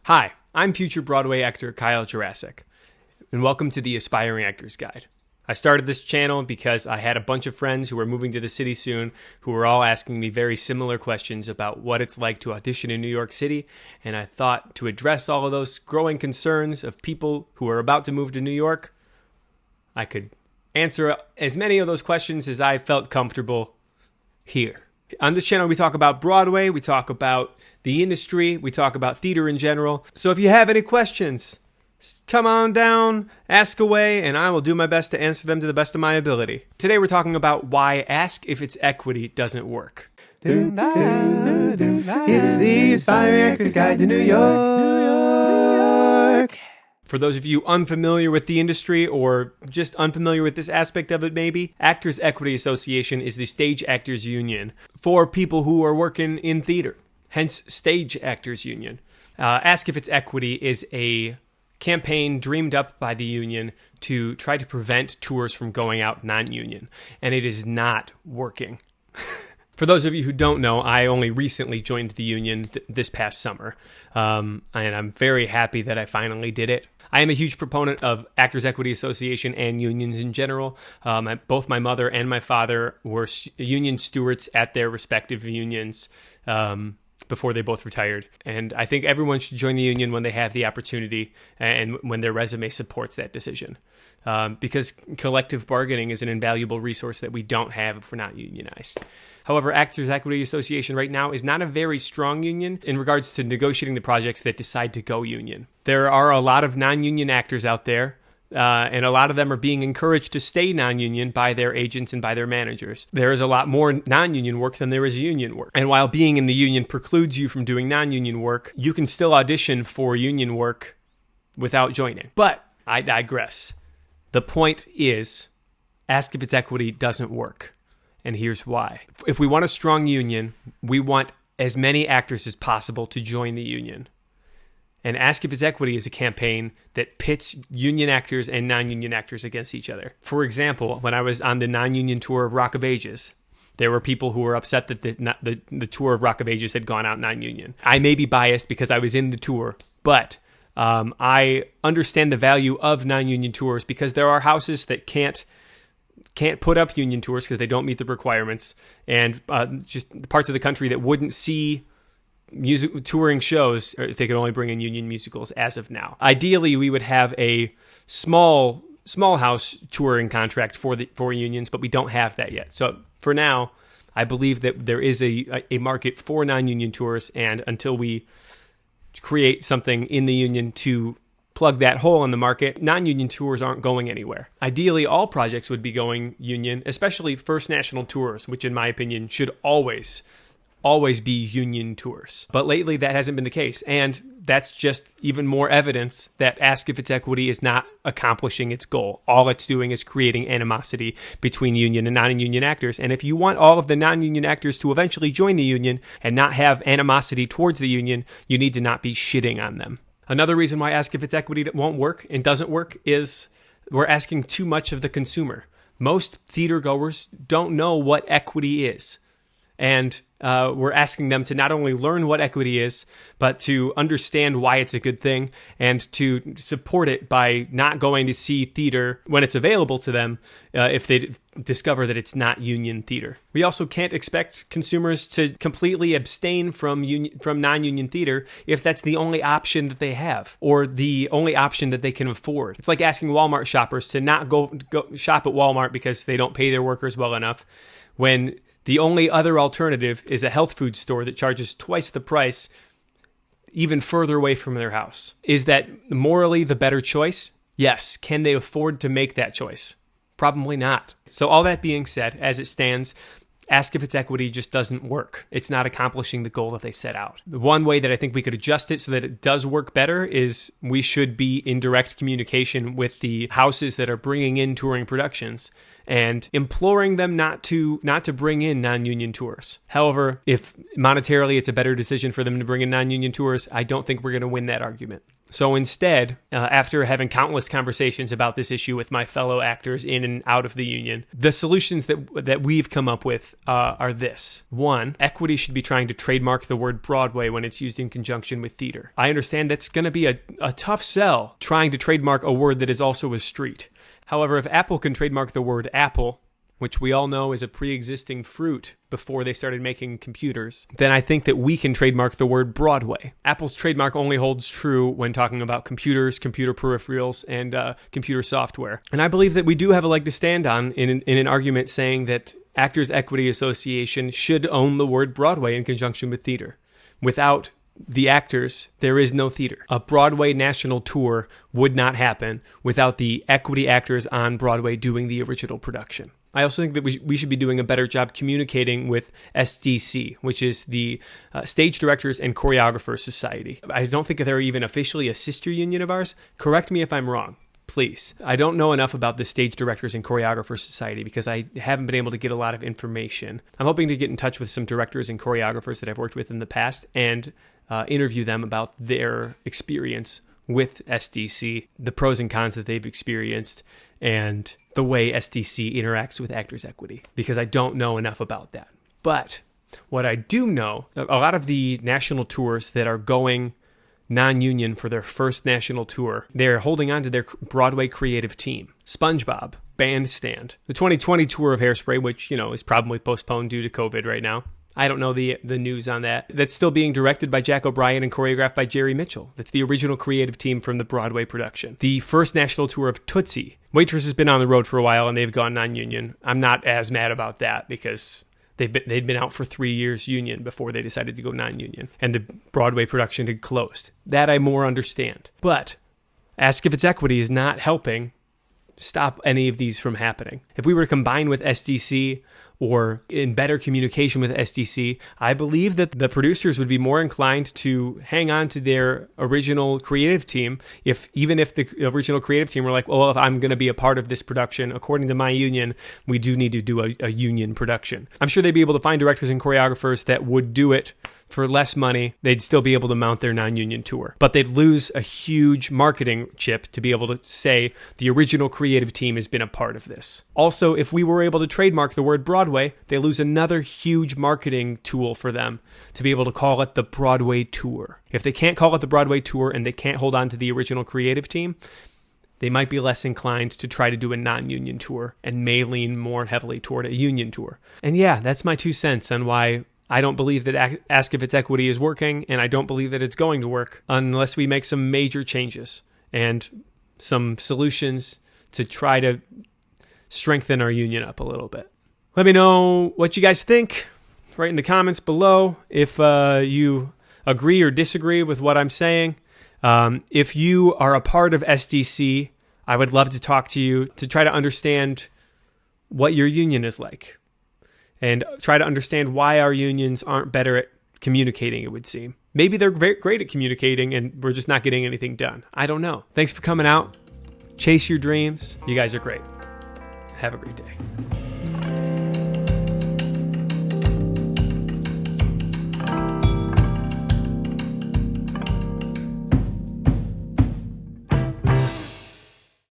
Hi, I'm future Broadway actor Kyle Jurassic, and welcome to the Aspiring Actors Guide. I started this channel because I had a bunch of friends who were moving to the city soon who were all asking me very similar questions about what it's like to audition in New York City, and I thought to address all of those growing concerns of people who are about to move to New York, I could answer as many of those questions as I felt comfortable here. On this channel, we talk about Broadway, we talk about the industry, we talk about theater in general. So if you have any questions, come on down, ask away, and I will do my best to answer them to the best of my ability. Today we're talking about why Ask If It's Equity doesn't work. It's the Aspiring Actors Guide to New York. For those of you unfamiliar with the industry or just unfamiliar with this aspect of it maybe, Actors Equity Association is the stage actors union for people who are working in theater, hence Stage Actors Union. Ask If It's Equity is a campaign dreamed up by the union to try to prevent tours from going out non-union, and it is not working. For those of you who don't know, I only recently joined the union this past summer, and I'm very happy that I finally did it. I am a huge proponent of Actors Equity Association and unions in general. Both my mother and my father were union stewards at their respective unions before they both retired. And I think everyone should join the union when they have the opportunity and when their resume supports that decision. Because collective bargaining is an invaluable resource that we don't have if we're not unionized. However, Actors Equity Association right now is not a very strong union in regards to negotiating the projects that decide to go union. There are a lot of non-union actors out there, and a lot of them are being encouraged to stay non-union by their agents and by their managers. There is a lot more non-union work than there is union work. And while being in the union precludes you from doing non-union work, you can still audition for union work without joining. But I digress. The point is, Ask If It's Equity doesn't work. And here's why. If we want a strong union, we want as many actors as possible to join the union. And Ask If It's Equity is a campaign that pits union actors and non-union actors against each other. For example, when I was on the non-union tour of Rock of Ages, there were people who were upset that the tour of Rock of Ages had gone out non-union. I may be biased because I was in the tour, but I understand the value of non-union tours because there are houses that can't put up union tours because they don't meet the requirements, and just parts of the country that wouldn't see touring shows if they could only bring in union musicals as of now. Ideally, we would have a small house touring contract for unions, but we don't have that yet. So for now, I believe that there is a market for non-union tours, and until we create something in the union to plug that hole in the market, non-union tours aren't going anywhere. Ideally, all projects would be going union, especially First National tours, which in my opinion should always be union tours. But lately that hasn't been the case, and that's just even more evidence that Ask If It's Equity is not accomplishing its goal. All it's doing is creating animosity between union and non-union actors, and if you want all of the non-union actors to eventually join the union and not have animosity towards the union, you need to not be shitting on them. Another reason why Ask If It's Equity won't work and doesn't work is we're asking too much of the consumer. Most theater goers don't know what equity is. And we're asking them to not only learn what equity is, but to understand why it's a good thing and to support it by not going to see theater when it's available to them if they discover that it's not union theater. We also can't expect consumers to completely abstain from non-union theater if that's the only option that they have or the only option that they can afford. It's like asking Walmart shoppers to not go shop at Walmart because they don't pay their workers well enough when the only other alternative is a health food store that charges twice the price, even further away from their house. Is that morally the better choice? Yes. Can they afford to make that choice? Probably not. So all that being said, as it stands, Ask If It's Equity just doesn't work. It's not accomplishing the goal that they set out. The one way that I think we could adjust it so that it does work better is we should be in direct communication with the houses that are bringing in touring productions and imploring them not to bring in non-union tours. However, if monetarily it's a better decision for them to bring in non-union tours, I don't think we're going to win that argument. So instead, after having countless conversations about this issue with my fellow actors in and out of the union, the solutions that we've come up with are this. One, equity should be trying to trademark the word Broadway when it's used in conjunction with theater. I understand that's going to be a tough sell, trying to trademark a word that is also a street. However, if Apple can trademark the word apple, which we all know is a pre-existing fruit before they started making computers, then I think that we can trademark the word Broadway. Apple's trademark only holds true when talking about computers, computer peripherals, and computer software. And I believe that we do have a leg to stand on in an argument saying that Actors Equity Association should own the word Broadway in conjunction with theater. Without the actors, there is no theater. A Broadway national tour would not happen without the equity actors on Broadway doing the original production. I also think that we should be doing a better job communicating with SDC, which is the Stage Directors and Choreographers Society. I don't think they're even officially a sister union of ours. Correct me if I'm wrong, please. I don't know enough about the Stage Directors and Choreographers Society because I haven't been able to get a lot of information. I'm hoping to get in touch with some directors and choreographers that I've worked with in the past and interview them about their experience with SDC, the pros and cons that they've experienced, and the way SDC interacts with Actors Equity, because I don't know enough about that. But what I do know, a lot of the national tours that are going non-union for their first national tour, they're holding on to their Broadway creative team. SpongeBob, Bandstand, the 2020 tour of Hairspray, which, is probably postponed due to COVID right now. I don't know the news on that. That's still being directed by Jack O'Brien and choreographed by Jerry Mitchell. That's the original creative team from the Broadway production. The first national tour of Tootsie. Waitress has been on the road for a while and they've gone non-union. I'm not as mad about that because they'd been out for 3 years union before they decided to go non-union. And the Broadway production had closed. That I more understand. But Ask If It's Equity is not helping stop any of these from happening. If we were to combine with SDC or in better communication with SDC, I believe that the producers would be more inclined to hang on to their original creative team even if the original creative team were like, well, if I'm going to be a part of this production, according to my union, we do need to do a union production. I'm sure they'd be able to find directors and choreographers that would do it for less money. They'd still be able to mount their non-union tour. But they'd lose a huge marketing chip to be able to say the original creative team has been a part of this. Also, if we were able to trademark the word Broadway, they lose another huge marketing tool for them to be able to call it the Broadway Tour. If they can't call it the Broadway Tour and they can't hold on to the original creative team, they might be less inclined to try to do a non-union tour and may lean more heavily toward a union tour. And yeah, that's my 2 cents on why I don't believe that Ask If It's Equity is working, and I don't believe that it's going to work unless we make some major changes and some solutions to try to strengthen our union up a little bit. Let me know what you guys think. Write in the comments below if you agree or disagree with what I'm saying. If you are a part of SDC, I would love to talk to you to try to understand what your union is like and try to understand why our unions aren't better at communicating, it would seem. Maybe they're very great at communicating and we're just not getting anything done. I don't know. Thanks for coming out. Chase your dreams. You guys are great. Have a great day.